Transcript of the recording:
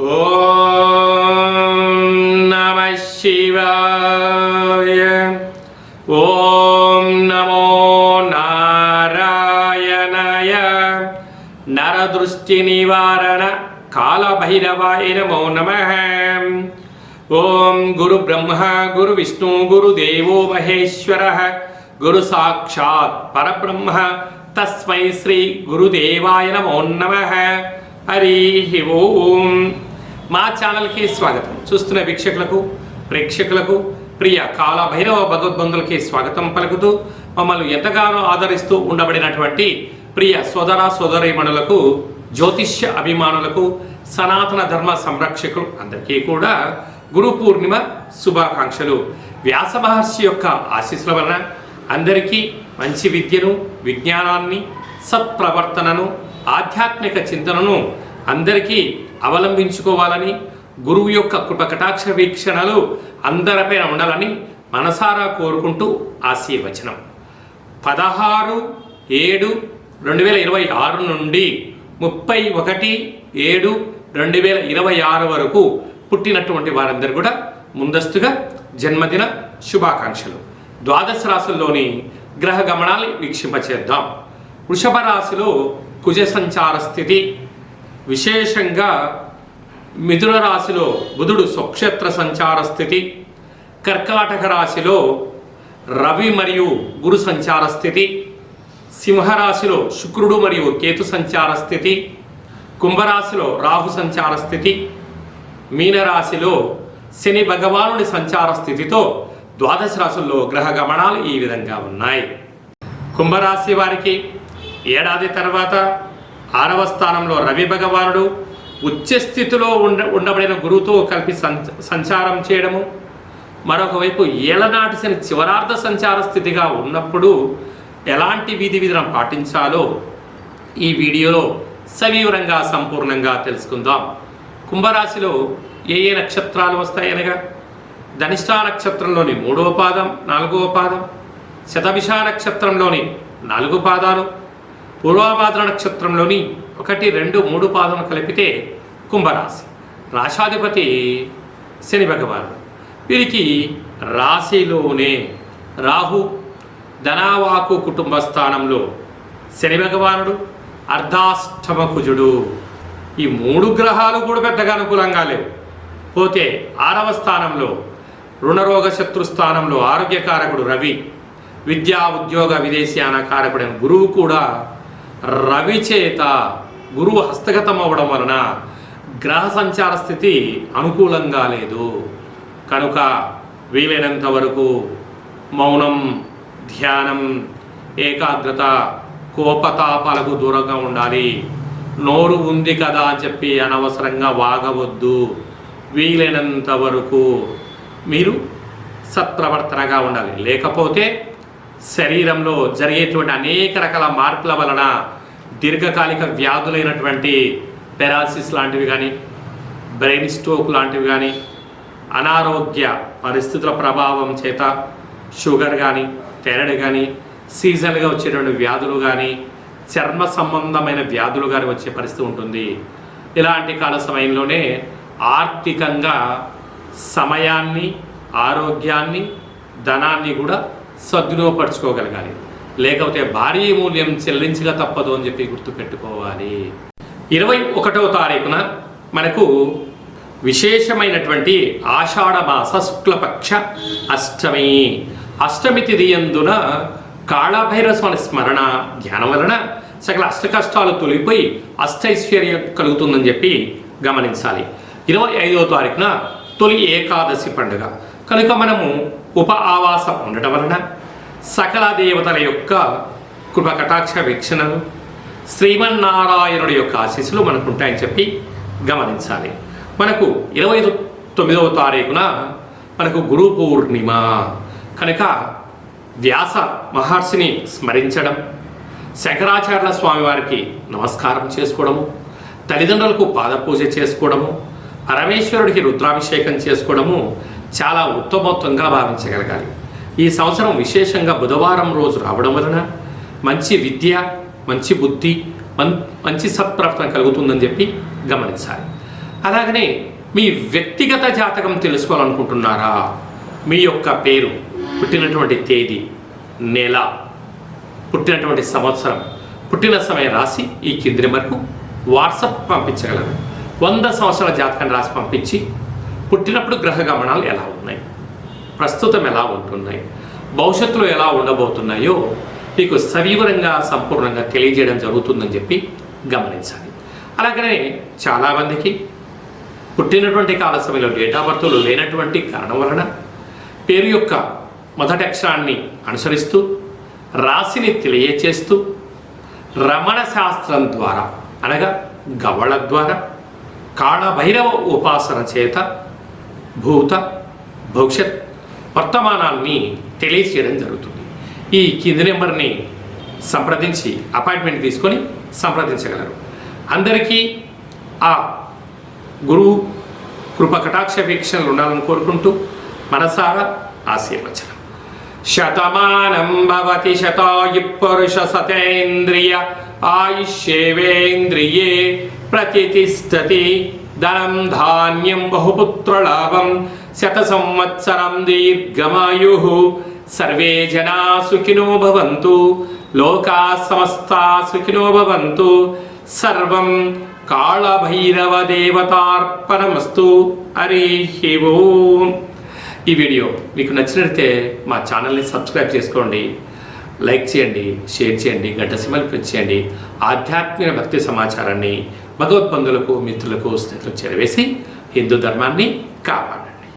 ఓం నమః శివాయ. ఓం నమో నారాయణాయ. నరదృష్టి నివారణ కాళభైరవాయ నమో నమః. ఓం గురు బ్రహ్మ గురు విష్ణు గురుదేవో మహేశ్వరః గురు సాక్షాత్ పరబ్రహ్మ తస్మై శ్రీ గురుదేవాయ నమో నమః. హరి ఓం. మా ఛానల్కి స్వాగతం. చూస్తున్న వీక్షకులకు ప్రేక్షకులకు ప్రియ కాళభైరవ భగవద్బంధులకి స్వాగతం పలుకుతూ మమ్మల్ని ఎంతగానో ఆదరిస్తూ ఉండబడినటువంటి ప్రియ సోదర సోదరీమణులకు, జ్యోతిష్య అభిమానులకు, సనాతన ధర్మ సంరక్షకులు అందరికీ కూడా గురు పూర్ణిమ శుభాకాంక్షలు. వ్యాస మహర్షి యొక్క ఆశీస్సుల వలన అందరికీ మంచి విద్యను, విజ్ఞానాన్ని, సత్ప్రవర్తనను, ఆధ్యాత్మిక చింతనను అందరికీ అవలంబించుకోవాలని, గురువు యొక్క కృపకటాక్ష వీక్షణలు అందరిపైన ఉండాలని మనసారా కోరుకుంటూ ఆశీర్వచనం. 16/7/2026 నుండి 31/7/2026 వరకు పుట్టినటువంటి వారందరూ కూడా ముందస్తుగా జన్మదిన శుభాకాంక్షలు. ద్వాదశ రాశుల్లోని గ్రహ గమనాలు వీక్షింపచేద్దాం. వృషభ రాశిలో కుజ సంచార స్థితి, విశేషంగా మిథున రాశిలో బుధుడు స్వక్షేత్ర సంచార స్థితి, కర్కాటక రాశిలో రవి మరియు గురు సంచార స్థితి, సింహరాశిలో శుక్రుడు మరియు కేతు సంచార స్థితి, కుంభరాశిలో రాహు సంచార స్థితి, మీనరాశిలో శని భగవానుడి సంచార స్థితితో ద్వాదశ రాశుల్లో గ్రహ గమనాలు ఈ విధంగా ఉన్నాయి. కుంభరాశి వారికి ఏడాది తర్వాత 6వ స్థానంలో రవి భగవానుడు ఉచ్చస్థితిలో ఉండబడిన గురువుతో కలిపి సంచారం చేయడము, మరొక వైపు ఏళ్లనాటి శని చివరార్ధ సంచార స్థితిగా ఉన్నప్పుడు ఎలాంటి విధి విధానం పాటించాలో ఈ వీడియోలో సవివరంగా సంపూర్ణంగా తెలుసుకుందాం. కుంభరాశిలో ఏ ఏ నక్షత్రాలు వస్తాయనగా ధనిష్టా నక్షత్రంలోని 3వ పాదం, 4వ పాదం, శతభిష నక్షత్రంలోని 4 పాదాలు, పూర్వభాద్ర నక్షత్రంలోని 1, 2, 3 పాదములు కలిపితే కుంభరాశి. రాశాధిపతి శని భగవానుడు. వీరికి రాశిలోనే రాహు, ధనావాకు కుటుంబ స్థానంలో శని భగవానుడు, అర్ధాష్టమ కుజుడు. ఈ 3 గ్రహాలు కూడా పెద్దగా అనుకూలంగా లేవు. పోతే 6వ స్థానంలో రుణరోగ శత్రు స్థానంలో ఆరోగ్యకారకుడు రవి, విద్యా ఉద్యోగ విదేశీయాన కారకుడైన గురువు కూడా రవి చేత గురువు హస్తగతం అవ్వడం వలన గ్రహ సంచార స్థితి అనుకూలంగా లేదు. కనుక వీలైనంత వరకు మౌనం, ధ్యానం, ఏకాగ్రత, కోపతాపాలకు దూరంగా ఉండాలి. నోరు ఉంది కదా అని చెప్పి అనవసరంగా వాగవద్దు. వీలైనంత వరకు మీరు సత్ప్రవర్తనగా ఉండాలి. లేకపోతే శరీరంలో జరిగేటువంటి అనేక రకాల మార్పుల వలన దీర్ఘకాలిక వ్యాధులైనటువంటి పెరాలసిస్ లాంటివి కానీ, బ్రెయిన్ స్ట్రోక్ లాంటివి కానీ, అనారోగ్య పరిస్థితుల ప్రభావం చేత షుగర్ కానీ, థైరాయిడ్ కానీ, సీజన్గా వచ్చేటువంటి వ్యాధులు కానీ, చర్మ సంబంధమైన వ్యాధులు కానీ వచ్చే పరిస్థితి ఉంటుంది. ఇలాంటి కాల సమయంలోనే ఆర్థికంగా సమయాన్ని, ఆరోగ్యాన్ని, ధనాన్ని కూడా సద్వినియోగపరచుకోగలగాలి. లేకపోతే భారీ మూల్యం చెల్లించగా తప్పదు అని చెప్పి గుర్తుపెట్టుకోవాలి. 21వ తారీఖున మనకు విశేషమైనటువంటి ఆషాఢ మాస శుక్లపక్ష అష్టమి. అష్టమి తిథి యందున కాళభైరవ స్వామి స్మరణ ధ్యానం వలన సకల అష్టకష్టాలు తొలిగిపోయి అష్టైశ్వర్యం కలుగుతుందని చెప్పి గమనించాలి. 25వ తారీఖున తొలి ఏకాదశి పండుగ కనుక మనము ఉప ఆవాసం ఉండటం వలన సకల దేవతల యొక్క కృపకటాక్ష వీక్షణలు, శ్రీమన్నారాయణుడి యొక్క ఆశీస్సులు మనకు ఉంటాయని చెప్పి గమనించాలి. మనకు 29వ తారీఖున మనకు గురు పూర్ణిమ కనుక వ్యాస మహర్షిని స్మరించడం, శంకరాచార్యుల స్వామి వారికి నమస్కారం చేసుకోవడము, తల్లిదండ్రులకు పాదపూజ చేసుకోవడము, పరమేశ్వరుడికి రుద్రాభిషేకం చేసుకోవడము చాలా ఉత్తమోత్తంగా భావించగలగాలి. ఈ సంవత్సరం విశేషంగా బుధవారం రోజు రావడం వలన మంచి విద్య, మంచి బుద్ధి, మంచి సత్ప్రాప్తం కలుగుతుందని చెప్పి గమనించాలి. అలాగనే మీ వ్యక్తిగత జాతకం తెలుసుకోవాలనుకుంటున్నారా? మీ యొక్క పేరు, పుట్టినటువంటి తేదీ, నెల, పుట్టినటువంటి సంవత్సరం, పుట్టిన సమయం రాసి ఈ కింది నెంబర్కు వాట్సాప్ పంపించగలరు. 100 సంవత్సరాల జాతకం రాసి పంపించి పుట్టినప్పుడు గ్రహ గమనాలు ఎలా ఉన్నాయి, ప్రస్తుతం ఎలా ఉంటున్నాయి, భవిష్యత్తులో ఎలా ఉండబోతున్నాయో మీకు సవివరంగా సంపూర్ణంగా తెలియజేయడం జరుగుతుందని చెప్పి గమనించాలి. అలాగనే చాలామందికి పుట్టినటువంటి కాల సమయంలో డేట్ ఆఫ్ బర్త్లు లేనటువంటి కారణం వలన పేరు యొక్క మొదటి అక్షరాన్ని అనుసరిస్తూ రాశిని తెలియచేస్తూ రమణ శాస్త్రం ద్వారా అనగా గవ్వళ ద్వారా కాళభైరవ ఉపాసన చేత భూత భవిష్యత్ వర్తమానాన్ని తెలియచేయడం జరుగుతుంది. ఈ కింది నెంబర్ని సంప్రదించి అపాయింట్మెంట్ తీసుకొని సంప్రదించగలరు. అందరికీ ఆ గురువు కృప కటాక్ష వీక్షణలు ఉండాలని కోరుకుంటూ మనసారా ఆశీర్వచనం. శతమానం భవతి శతాయు పురుష సతేంద్రియ ఆయుష్యేవేంద్రియే ప్రతిష్టతి. ధనం ధాన్యం బహుపుత్రలాభం శత సంవత్సరం దీర్ఘమాయు. సర్వే జనా సుఖినో భవంతు. లోకా సమస్తా సుఖినో భవంతు. సర్వం కాళభైరవ దేవతార్పణమస్తు. హరి ఓం. ఈ వీడియో మీకు నచ్చినట్లయితే మా ఛానల్ని సబ్స్క్రైబ్ చేసుకోండి, లైక్ చేయండి, షేర్ చేయండి, గంట సింబల్ ప్రెస్ చేయండి. ఆధ్యాత్మిక భక్తి సమాచారాన్ని భగవద్బంధులకు, మిత్రులకు, స్నేహితులకు చేరవేసి హిందూ ధర్మాన్ని కాపాడండి.